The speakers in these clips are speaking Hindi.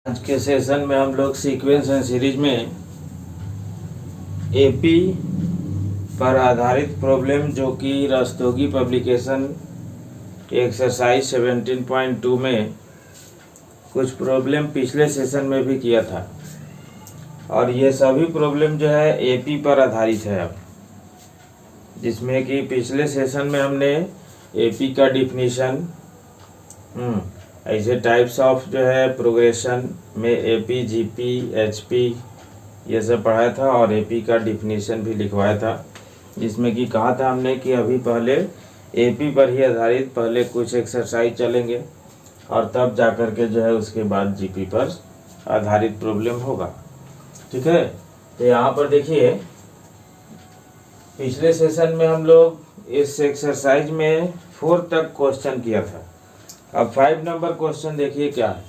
आज के सेशन में हम लोग सीक्वेंस एंड सीरीज में एपी पर आधारित प्रॉब्लम जो कि रस्तोगी पब्लिकेशन एक्सरसाइज 17.2 में कुछ प्रॉब्लम पिछले सेशन में भी किया था और ये सभी प्रॉब्लम जो है एपी पर आधारित है। अब जिसमें कि पिछले सेशन में हमने एपी का डिफिनीशन ऐसे टाइप्स ऑफ जो है प्रोग्रेशन में एपी, जीपी, एचपी ये सब पढ़ाया था और एपी का डिफिनीशन भी लिखवाया था। जिसमें कि कहा था हमने कि अभी पहले एपी पर ही आधारित पहले कुछ एक्सरसाइज चलेंगे और तब जाकर के जो है उसके बाद जीपी पर आधारित प्रॉब्लम होगा। ठीक है, तो यहाँ पर देखिए पिछले सेशन में हम लोग इस एक्सरसाइज में 4 तक क्वेश्चन किया था। अब 5 नंबर क्वेश्चन देखिए क्या है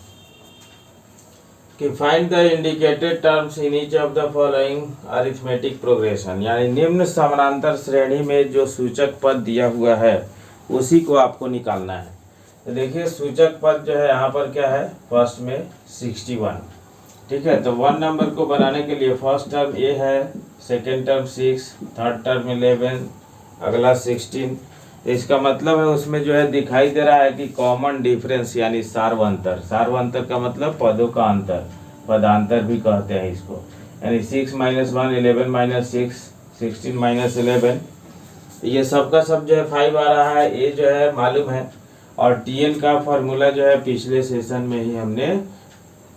कि find the indicated terms in each of the following arithmetic progression, यानी निम्न समानांतर श्रेणी में जो सूचक पद दिया हुआ है उसी को आपको निकालना है। तो देखिए सूचक पद जो है यहाँ पर क्या है, फर्स्ट में 61। ठीक है, तो 1 नंबर को बनाने के लिए फर्स्ट टर्म ए है, सेकेंड टर्म 6, थर्ड टर्म 11, अगला 16। इसका मतलब है उसमें जो है दिखाई दे रहा है कि कॉमन डिफरेंस यानी सार्वंतर। सार्वंतर का मतलब पदों का अंतर, पदांतर भी कहते हैं इसको। यानी 6 - 1, 11 - 6, 16 - 11, ये सब का सब जो है 5 आ रहा है। ये जो है मालूम है और टीएन का फार्मूला जो है पिछले सेशन में ही हमने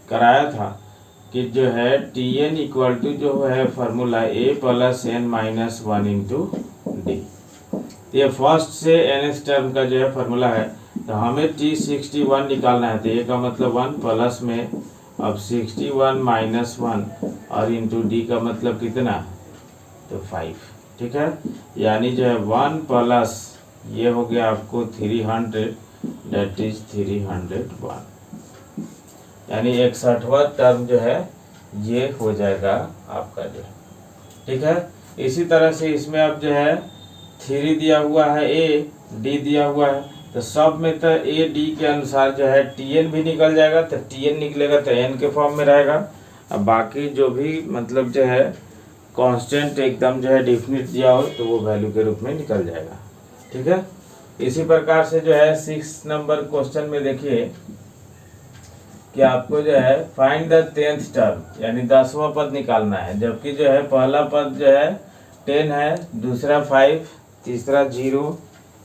कराया था कि जो है टीएन इक्वल टू जो है formula a plus n minus 1 into d. ये फर्स्ट से एन टर्म का जो है फार्मूला है। तो हमें T61 निकालना है। तो ए का मतलब 1 प्लस में अब 61 माइनस 1 और इंटू डी का मतलब कितना, तो 5। ठीक है, यानी जो है 1 प्लस ये हो गया आपको 300, डेट इज 301, यानी 61वां टर्म जो है ये हो जाएगा आपका जो है। ठीक है, इसी तरह से इसमें अब जो है 3 दिया हुआ है, ए डी दिया हुआ है, तो सब में तो ए डी के अनुसार जो है टीएन भी निकल जाएगा। तो टीएन निकलेगा तो एन के फॉर्म में रहेगा। अब बाकी जो भी मतलब जो है कांस्टेंट एकदम जो है डिफिनिट दिया हो तो वो वैल्यू के रूप में निकल जाएगा। ठीक है, इसी प्रकार से जो है 6 नंबर क्वेश्चन में देखिए कि आपको जो है फाइंड द 10th टर्म यानी 10वां पद निकालना है। जबकि जो है पहला पद जो है 10 है, दूसरा 5, तीसरा 0,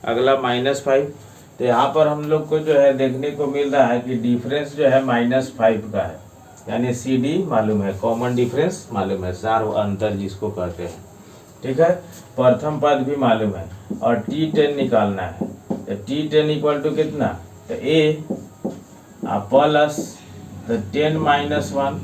अगला -5। तो यहाँ पर हम लोग को जो है देखने को मिल रहा है कि डिफरेंस जो है -5 का है, यानी सी डी मालूम है, कॉमन डिफरेंस मालूम है, सार्व अंतर जिसको कहते हैं। ठीक है, प्रथम पद भी मालूम है और T10 निकालना है। तो T10 इक्वल टू कितना, तो ए प्लस तो 10 - 1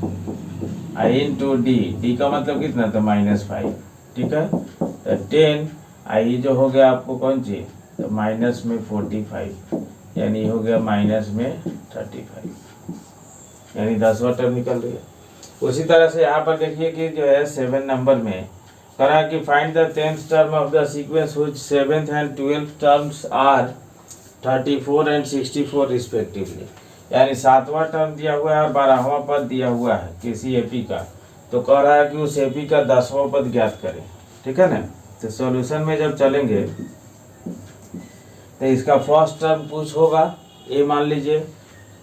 इंटू डी, डी का मतलब कितना, तो -5। ठीक है, तो 10 आई जो हो गया आपको कौन सी, तो माइनस में 45, यानी हो गया माइनस में 35, यानी 10वां टर्म निकल रही है। उसी तरह से यहाँ पर देखिए कि जो है 7 नंबर में करा कि find the 10th term of the sequence which 7th and 12th terms are 34 and 64 respectively, यानी 7वां टर्म दिया हुआ है और 12वां पद दिया हुआ है किसी एपी का। तो कह रहा है कि उस एपी का 10वां पद ज्ञात करें। ठीक है ना, तो सॉल्यूशन में जब चलेंगे तो इसका फर्स्ट टर्म कुछ होगा, ए मान लीजिए,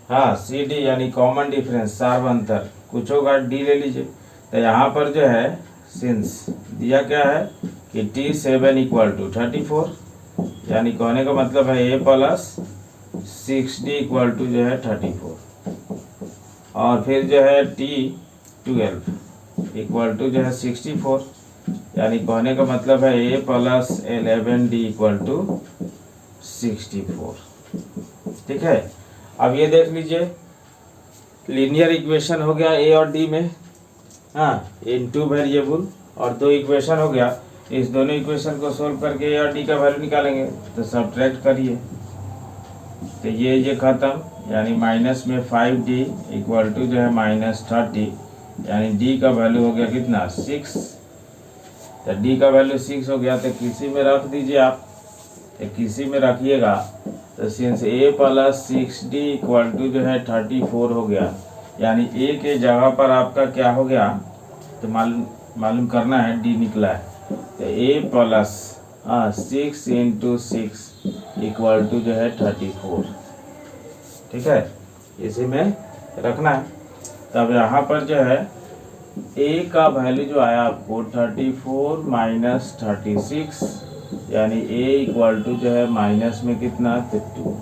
हाँ सी डी यानी कॉमन डिफरेंस सार्वंतर कुछ होगा, डी ले लीजिए। तो यहाँ पर जो है सिंस दिया क्या है कि T7 इक्वल टू 34, यानी कहने का मतलब है ए प्लस 6D इक्वल टू जो है 34, और फिर जो है T12 इक्वल टू जो है 64, यानी कहने का मतलब है ए प्लस 11D इक्वल टू 64। ठीक है, अब ये देख लीजिए लीनियर इक्वेशन हो गया ए और डी में, हाँ इन 2 वेरिएबल, और 2 इक्वेशन हो गया। इस दोनों इक्वेशन को सोल्व करके ए और डी का वैल्यू निकालेंगे। तो सब्ट्रैक्ट करिए तो ये खत्म, यानी माइनस में 5D इक्वल टू जो है -30, यानी डी का वैल्यू हो गया कितना, 6। तो डी का वैल्यू 6 हो गया। तो किसी में रख दीजिए आप, तो किसी में रखिएगा। तो since a plus 6D equal to जो है 34 हो गया, यानी ए के जगह पर आपका क्या हो गया, तो मालूम करना है, डी निकला है। तो ए प्लस 6 इंटू 6 इक्वल टू जो है 34। ठीक है, इसी में रखना है। तब यहाँ पर जो है ए का वैल्यू जो आया आपको 34 माइनस 36, यानी ए इक्वल टू जो है माइनस में कितना, तो 2।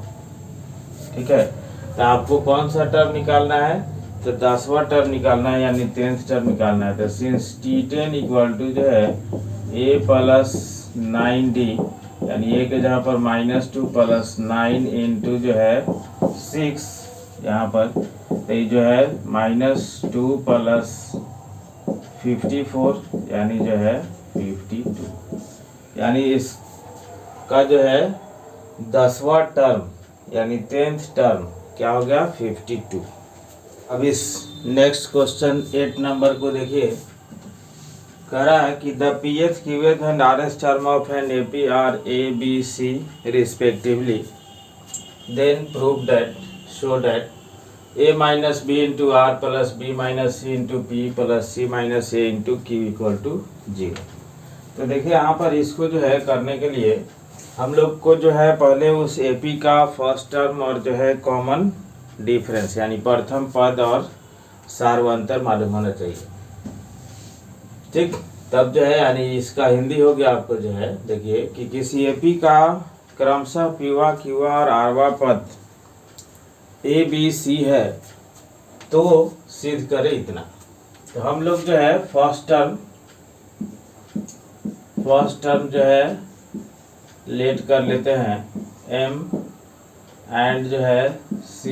ठीक है, तो आपको कौन सा टर्म निकालना है, तो 10वां टर्म निकालना है, यानी 10th टर्म निकालना है। तो सिंस T10 इक्वल टू जो है a प्लस 9d, यानी a के जहाँ पर -2 प्लस 9 इंटू जो है 6 यहाँ पर, तो ये जो है -2 प्लस 54, यानी जो है 52, यानी इसका जो है 10वां टर्म यानी 10th टर्म क्या हो गया, 52। अब इस नेक्स्ट क्वेश्चन 8 नंबर को देखिए। कह रहा है कि the pth qth and rth term of an AP are a b c respectively, then prove that, show that a minus b into r plus b minus c into p plus c minus a into q equal to 0। तो देखिए यहाँ पर इसको जो है करने के लिए हम लोग को जो है पहले उस AP का फर्स्ट टर्म और जो है कॉमन डिफरेंस यानी प्रथम पद और सार्वंतर मालूम होना चाहिए। ठीक, तब जो है यानी इसका हिंदी हो गया आपको जो है, देखिए कि किसी AP का क्रमशः पीवा क्यूवा और आरवा पद A B C है तो सिद्ध करे इतना। तो हम लोग जो है फर्स्ट टर्म जो है लेट कर लेते हैं M एंड जो है C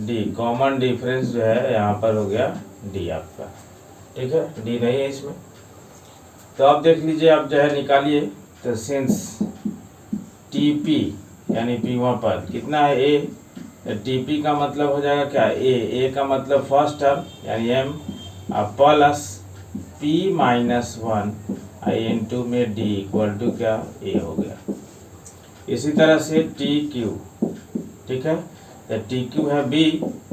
D, कॉमन डिफरेंस जो है यहाँ पर हो गया D आपका। ठीक है, D नहीं है इसमें। तो अब देख लीजिए, अब जो है निकालिए। तो सिंस TP यानी पीवा पद कितना है A, TP का मतलब हो जाएगा क्या, A का मतलब फर्स्ट टर्म यानी M plus P minus 1 into में D इक्वल टू क्या, A हो गया। इसी तरह से TQ, ठीक है, तो TQ है B,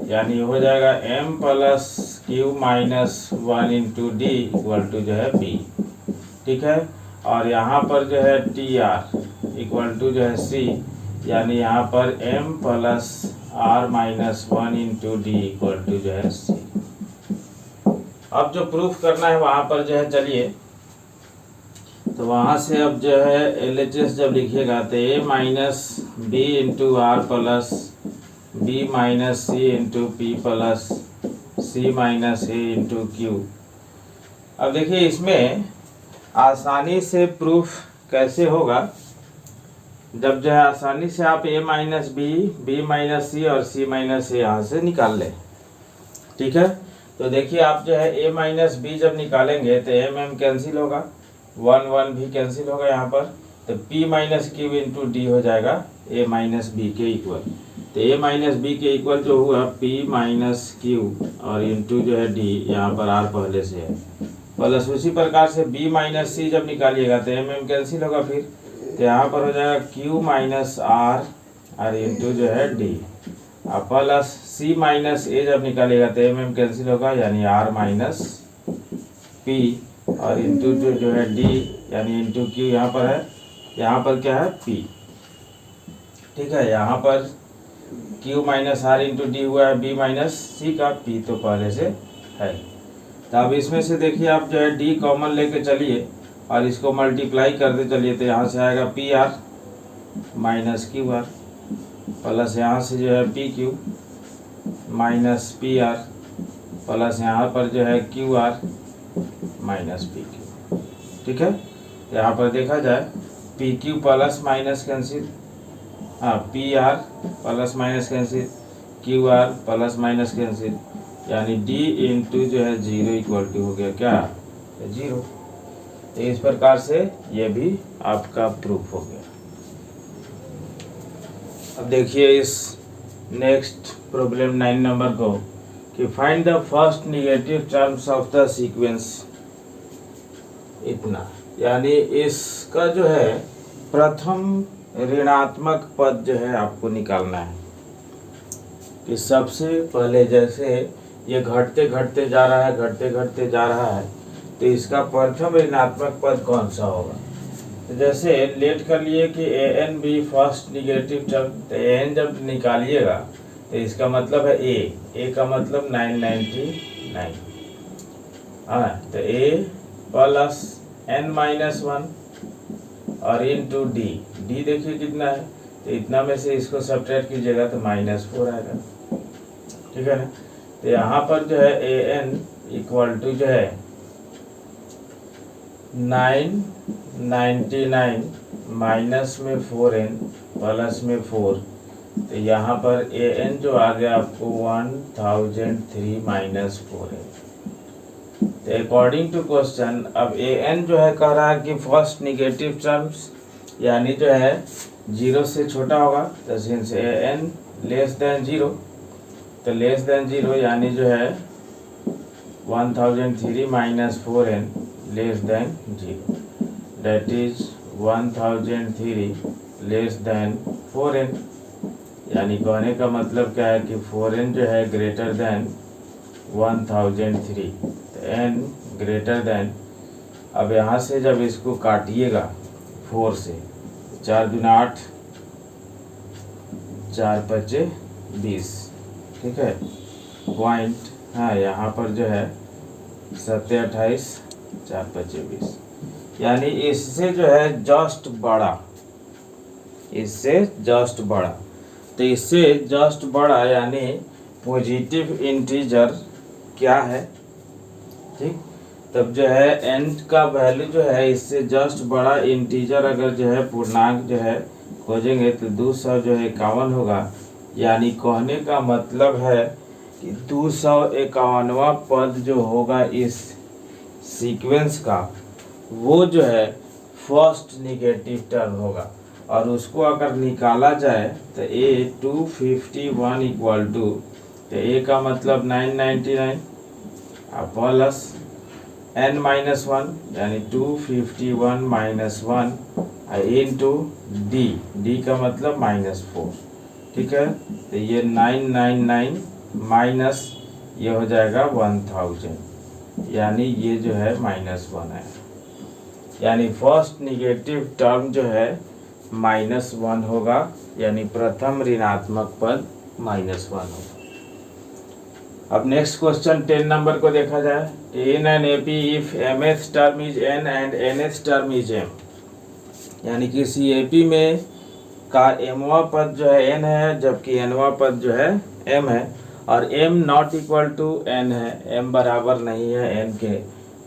यानी हो जाएगा M plus Q minus 1 into D equal to जो है B। ठीक है, और यहाँ पर जो है TR इक्वल टू जो है C, यानी यहाँ पर M plus R minus 1 into D equal to जो है C। अब जो प्रूफ करना है वहाँ पर जो है चलिए, तो वहाँ से अब जो है LHS जब लिखिएगा तो A minus B into r plus B minus C into P plus C minus A into Q। अब देखिए इसमें आसानी से प्रूफ कैसे होगा, जब जो है आसानी से आप A minus B, B minus C और C माइनस A यहाँ से निकाल लें। ठीक है, तो देखिए आप जो है A माइनस B जब निकालेंगे तो M कैंसिल होगा, 1 भी कैंसिल होगा यहाँ पर, तो P minus Q into D हो जाएगा A माइनस B के इक्वल। तो A माइनस B के इक्वल जो हुआ P माइनस Q और इंटू जो है D, यहाँ पर R पहले से है, प्लस उसी प्रकार से B माइनस C जब निकालिएगा तो M कैंसिल होगा फिर, तो यहाँ पर हो जाएगा Q माइनस R और इंटू जो है D, plus C minus A जब निकालिएगा तो M कैंसिल होगा, यानी R माइनस P और इंटू जो है D, यानी इंटू Q यहाँ पर है, यहाँ पर क्या है P। ठीक है, यहाँ पर Q minus R into D हुआ है B माइनस C का, P तो पहले से है। तो अब इसमें से देखिए आप जो है D कॉमन लेके चलिए और इसको मल्टीप्लाई करते चलिए, तो यहाँ से आएगा PR माइनस QR प्लस यहाँ से जो है PQ माइनस PR प्लस यहाँ पर जो है QR माइनस PQ। ठीक है, यहाँ पर देखा जाए PQ plus minus cancel, PR plus minus cancel, QR plus minus cancel, यानी D इंटू जो है 0 इक्वल टू हो गया क्या, 0। तो इस प्रकार से ये भी आपका प्रूफ हो गया। अब देखिए इस नेक्स्ट प्रॉब्लम 9 नंबर को, कि find the first negative terms of the sequence. इतना यानी इसका जो है प्रथम ऋणात्मक पद जो है आपको निकालना है। कि सबसे पहले जैसे ये घटते घटते जा रहा है, घटते घटते जा रहा है, तो इसका प्रथम ऋणात्मक पद कौन सा होगा? तो जैसे लेट कर लिए कि a n b first negative term, तो ए एन जब निकालिएगा तो इसका मतलब है ए का मतलब 999, हाँ, तो ए प्लस n माइनस 1 और इंटू डी, डी देखिए कितना है, तो इतना में से इसको सब्ट्रैक्ट कीजिएगा तो -4 आएगा, ठीक है ना। तो यहाँ पर जो है ए एन इक्वल टू जो है 999 माइनस में 4n प्लस में 4, तो यहाँ पर ए एन जो आ गया आपको 1003 माइनस 4n। तो अकॉर्डिंग टू क्वेश्चन अब ए एन जो है कह रहा है कि फर्स्ट निगेटिव टर्म्स यानी जो है 0 से छोटा होगा, तो since A N less than 0, तो लेस देन 0 यानी जो है 1003 minus 4n less than 0, that is 1003 less than 4n, यानी कहने का मतलब क्या है कि 4n जो है ग्रेटर देन 1003, तो n ग्रेटर देन, अब यहाँ से जब इसको काटिएगा 4 से, 4 दूना 8, 4 पचे 20, ठीक है, पॉइंट, हाँ यहाँ पर जो है 7 28, 4 पचे 20, यानी इससे जो है जस्ट बड़ा, इससे जस्ट बड़ा, तो इससे जस्ट बड़ा यानी पॉजिटिव इंटीजर क्या है, ठीक। तब जो है n का वैल्यू जो है इससे जस्ट बड़ा इंटीजर अगर जो है पूर्णांक जो है खोजेंगे तो 251 होगा, यानी कहने का मतलब है कि 251वां पद जो होगा इस सीक्वेंस का वो जो है फर्स्ट निगेटिव टर्म होगा, और उसको अगर निकाला जाए तो ए 251 इक्वल टू, तो ए का मतलब 999 प्लस n माइनस 1 यानी 251 माइनस 1 इंटू डी, डी का मतलब -4, ठीक है। तो ये 999 माइनस ये हो जाएगा 1000, यानी ये जो है -1 है, यानी फर्स्ट निगेटिव टर्म जो है -1 होगा, यानी प्रथम ऋणात्मक पद -1 होगा। अब नेक्स्ट क्वेश्चन 10 नंबर को देखा जाए, in an AP if mth term is n and nth term is m, यानी किसी एपी में का mवां पद जो है n है जबकि nवां पद जो है m है, और m not equal to n है, m बराबर नहीं है n के,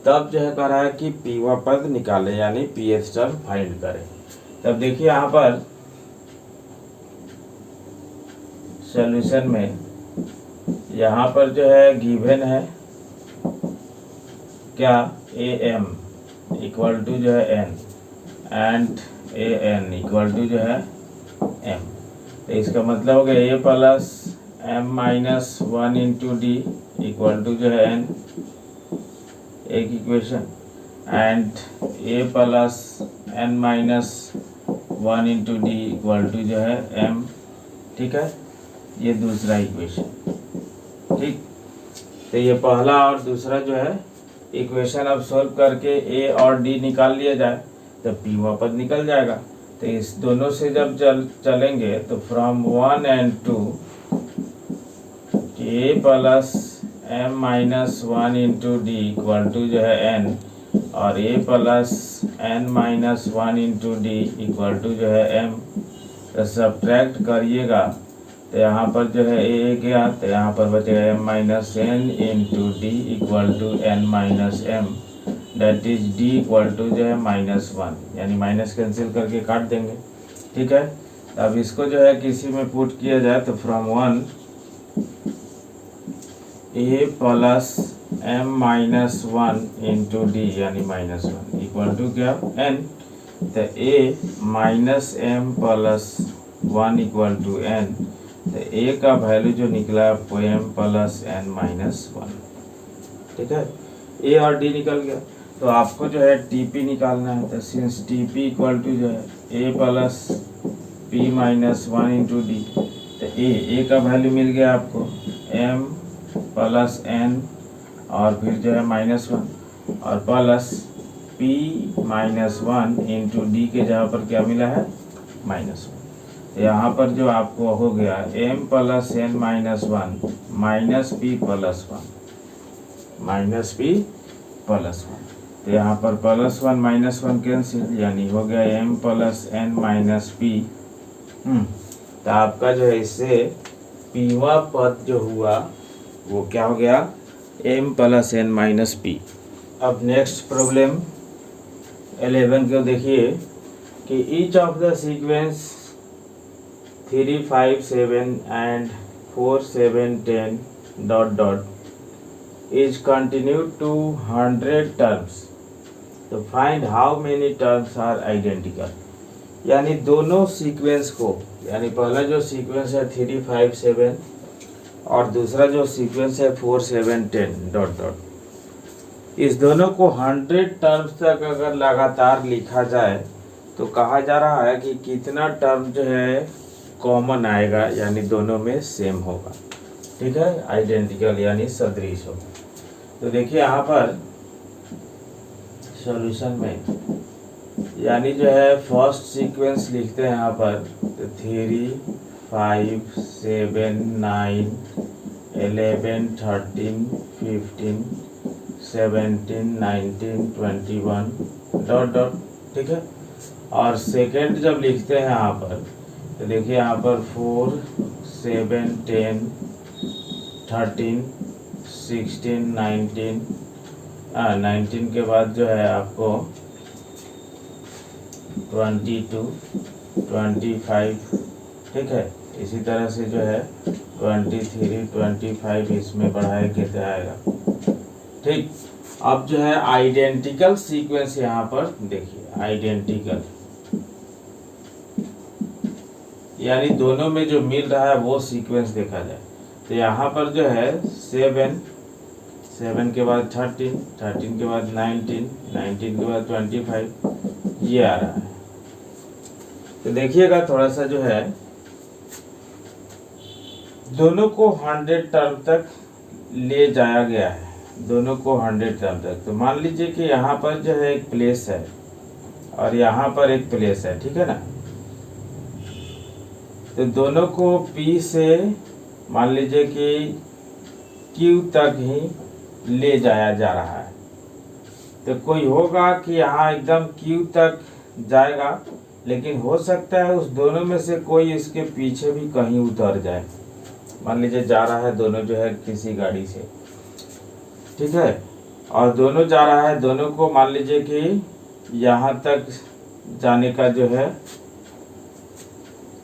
तब जो है कह रहा है कि pवां पद निकाले यानी pth टर्म फाइंड करें। तब देखिए यहाँ पर सॉल्यूशन में यहाँ पर जो है गिवन है क्या, ए एम इक्वल टू जो है n and a n equal to जो है m, तो इसका मतलब हो गया a plus m minus 1 into d equal to जो है n, एक equation, and a plus n minus 1 into d equal to जो है m, ठीक है, ये दूसरा इक्वेशन, ठीक। तो ये पहला और दूसरा जो है इक्वेशन अब सॉल्व करके a और d निकाल लिया जाए तो pवां पद निकल जाएगा। तो इस दोनों से जब चलेंगे तो from 1 and 2 a plus m minus 1 into d equal to जो है n, और a plus n minus 1 into d equal to जो है m, तो सब्ट्रैक्ट करिएगा तो यहाँ पर जो है a गया, तो यहाँ पर बचेगा m minus n into d equal to n minus m, that is d equal to जो है -1, यानी माइनस कैंसिल करके काट देंगे, ठीक है। अब इसको जो है किसी में पुट किया जाए तो from 1 a plus m minus 1 into d यानी -1 इक्वल टू क्या n, तो a minus m plus 1 equal to n, तो a का वैल्यू जो निकला आपको m प्लस n माइनस 1, ठीक है, a और d निकल गया। तो आपको जो है TP निकालना है, तो सिंस TP इक्वल टू जो है a plus p minus 1 into D, तो a का वैल्यू मिल गया आपको m प्लस एन और फिर जो है -1 और प्लस पी -1 इंटू डी के जगह पर क्या मिला है -1। यहाँ पर जो आपको हो गया m plus n -1 minus P plus 1 तो यहाँ पर +1 -1 कैंसिल, यानी हो गया m plus n minus P. तो आपका जो है इससे पीवा पद जो हुआ वो क्या हो गया m plus n minus P. अब नेक्स्ट प्रॉब्लम 11 को देखिए कि each of the sequence 3, 5, 7 and 4, 7, 10 ... is continued to 100 terms, तो find how many terms are identical. यानी दोनों सीक्वेंस को, यानी पहला जो सीक्वेंस है 3, 5, 7 और दूसरा जो सीक्वेंस है 4, 7, 10 ... इस दोनों को 100 टर्म्स तक अगर लगातार लिखा जाए तो कहा जा रहा है कि कितना टर्म जो है कॉमन आएगा, यानी दोनों में सेम होगा। ठीक है, आइडेंटिकल यानी सदृश होगा। तो देखिए यहाँ पर सॉल्यूशन में यानी जो है फर्स्ट सीक्वेंस लिखते हैं यहाँ पर तो 3, 5, 7, 9, 11, 13, 15, 17, 19, 21 ... ठीक है। और सेकेंड जब लिखते हैं यहाँ पर तो देखिए यहाँ पर 4, 7, 10, 13, 16, 19 के बाद जो है आपको 22, 25। ठीक है, इसी तरह से जो है 23, 25 इसमें बढ़ाए के आएगा। ठीक, अब जो है आइडेंटिकल सीक्वेंस यहाँ पर देखिए, आइडेंटिकल यानी दोनों में जो मिल रहा है वो सीक्वेंस देखा जाए तो यहाँ पर जो है 7 के बाद 13 के बाद 19 के बाद 25 ये आ रहा है। तो देखिएगा थोड़ा सा जो है दोनों को 100 टर्म तक ले जाया गया है, दोनों को 100 टर्म तक। तो मान लीजिए कि यहाँ पर जो है एक प्लेस है और यहाँ पर एक प्लेस है, ठीक है ना। तो दोनों को P से मान लीजिए कि Q तक ही ले जाया जा रहा है। तो कोई होगा कि यहाँ एकदम Q तक जाएगा, लेकिन हो सकता है उस दोनों में से कोई इसके पीछे भी कहीं उतर जाए। मान लीजिए जा रहा है दोनों जो है किसी गाड़ी से, ठीक है, और दोनों जा रहा है, दोनों को मान लीजिए कि यहाँ तक जाने का जो है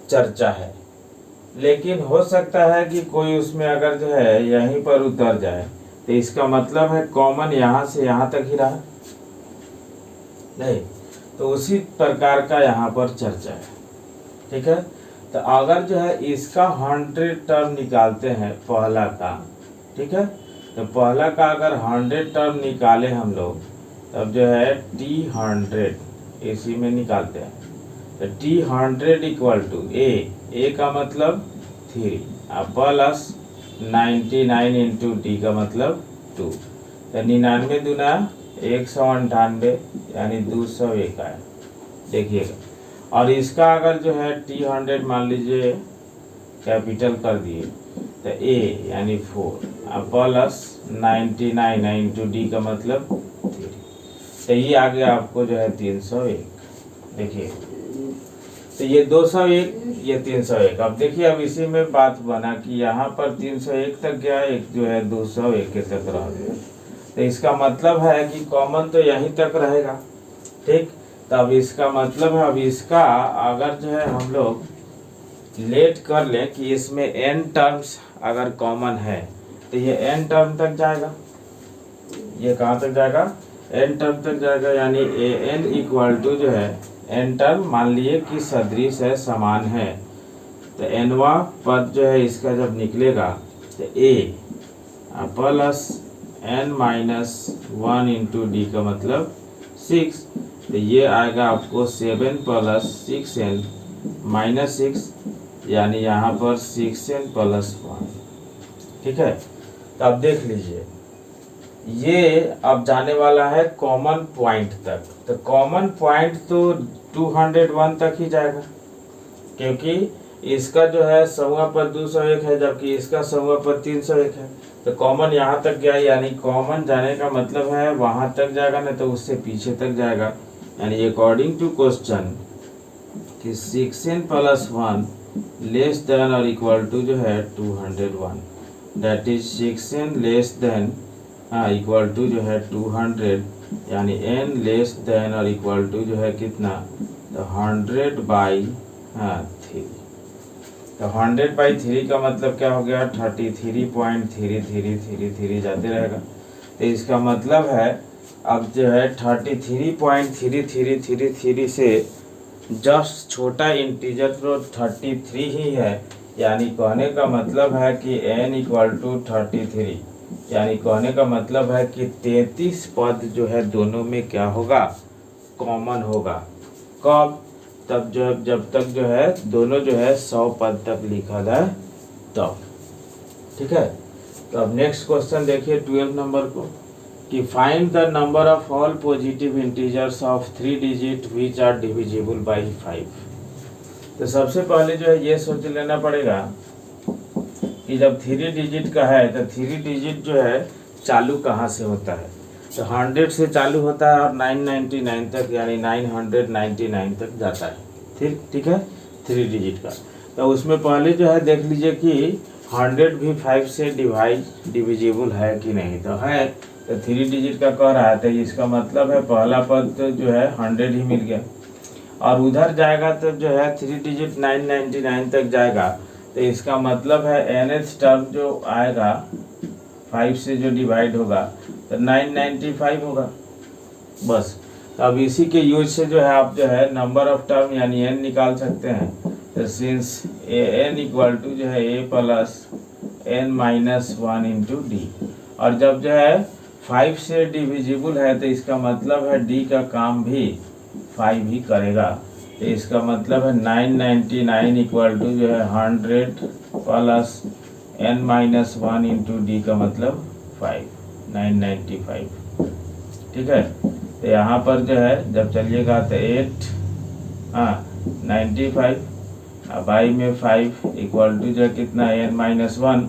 चर्चा है, लेकिन हो सकता है कि कोई उसमें अगर जो है यहीं पर उतर जाए तो इसका मतलब है कॉमन यहाँ से यहाँ तक ही रहा नहीं। तो उसी प्रकार का यहाँ पर चर्चा है, ठीक है। तो अगर जो है इसका 100 टर्म निकालते हैं पहला का, ठीक है, तो पहला का अगर 100 टर्म निकाले हम लोग तब जो है T100 इसी में निकालते हैं। तो T100 इक्वल टू ए का मतलब 3 प्लस 99 इंटू डी का मतलब 2। तो 99 दूना 198 यानी 201 आया, देखिएगा। और इसका अगर जो है T100 मान लीजिए कैपिटल कर दिए तो ए यानी 4 प्लस 99 इंटू डी का मतलब 3। तो ये आ गया आपको जो है 301। देखिए, तो ये 201 ये 301। अब देखिए, अब इसी में बात बना कि यहाँ पर 301 तक गया, एक जो है 201 के तक रह गया। तो इसका मतलब है कि कॉमन तो यहीं तक रहेगा, ठीक। तब इसका मतलब है अब इसका अगर जो है हम लोग लेट कर लें कि इसमें n टर्म्स अगर कॉमन है तो ये n टर्म तक जाएगा। ये कहाँ तक जाएगा? n टर्म तक जाएगा, यानी an इक्वल टू जो है n टर्म मान लिए कि सदृश है, समान है। तो nवा पद जो है इसका जब निकलेगा तो a plus n minus 1 into D का मतलब 6। तो ये आएगा आपको 7 प्लस 6n माइनस 6, यानी यहाँ पर 6n प्लस 1, ठीक है। तो अब देख लीजिए, ये अब जाने वाला है कॉमन पॉइंट तक। तो कॉमन पॉइंट तो 201 तक ही जाएगा, क्योंकि इसका जो है समूह पद 201 है, जबकि इसका समूह पद 301 है। तो कॉमन यहाँ तक गया, यानी कॉमन जाने का मतलब है वहां तक जाएगा, नहीं तो उससे पीछे तक जाएगा। यानी अकॉर्डिंग टू क्वेश्चन कि 6n + 1 लेस देन और इक्वल टू जो है 201, that is 6n less than equal to जो है 200, यानी n लेस देन और इक्वल टू जो है कितना, तो 100/3। तो 100/3 का मतलब क्या हो गया, 33.3333 जाते रहेगा। तो इसका मतलब है अब जो है 33.3333 से जस्ट छोटा इंटीजर तो 33 ही है, यानी कहने का मतलब है कि n = 33, यानी कहने का मतलब है कि 33 पद जो है दोनों में क्या होगा, कॉमन होगा। कब, तब जब तक जो है दोनों जो है 100 पद तक लिखा जाए तब। ठीक है, तो अब नेक्स्ट क्वेश्चन देखिए 12 नंबर को, कि find the number of all positive integers of 3 digit which are divisible by 5। तो सबसे पहले जो है ये सोच लेना पड़ेगा कि जब 3 डिजिट का है तो 3 डिजिट जो है चालू कहाँ से होता है। तो 100 से चालू होता है और 999 तक, यानी 999 तक जाता है। ठीक है, 3 डिजिट का। तो उसमें पहले जो है देख लीजिए कि 100 भी 5 से डिविजिबल है कि नहीं। तो है, तो 3 डिजिट का कह रहा है, तो इसका मतलब है पहला पद तो जो है 100 ही मिल गया, और उधर जाएगा तो जो है 3 डिजिट 999 तक जाएगा। तो इसका मतलब है nth टर्म जो आएगा 5 से जो डिवाइड होगा तो 995 होगा बस। तो अब इसी के यूज से जो है आप जो है नंबर ऑफ टर्म यानी n निकाल सकते हैं। तो सिंस n = जो है a + n - 1 × d, और जब जो है 5 से डिविजिबल है तो इसका मतलब है d का काम भी 5 ही करेगा। तो इसका मतलब है 999 = जो है 100 + n - 1 × d का मतलब 5, 995। ठीक है, तो यहाँ पर जो है जब चलिएगा तो 95, अब i में 5 = जो कितना, n - 1।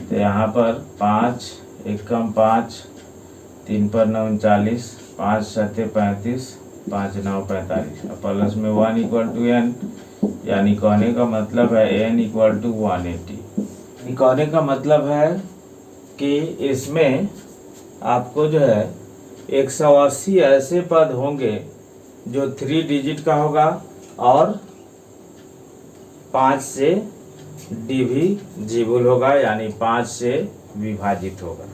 तो यहाँ पर 5 1 कम 5, 3 पर 9 39, 5 7 35, 5 9 45, और प्लस में 1 = n, यानी कहने का मतलब है n = 180। कहने का मतलब है कि इसमें आपको जो है 180 ऐसे पद होंगे जो 3 डिजिट का होगा और 5 से डिविजिबल होगा, यानी 5 से विभाजित होगा।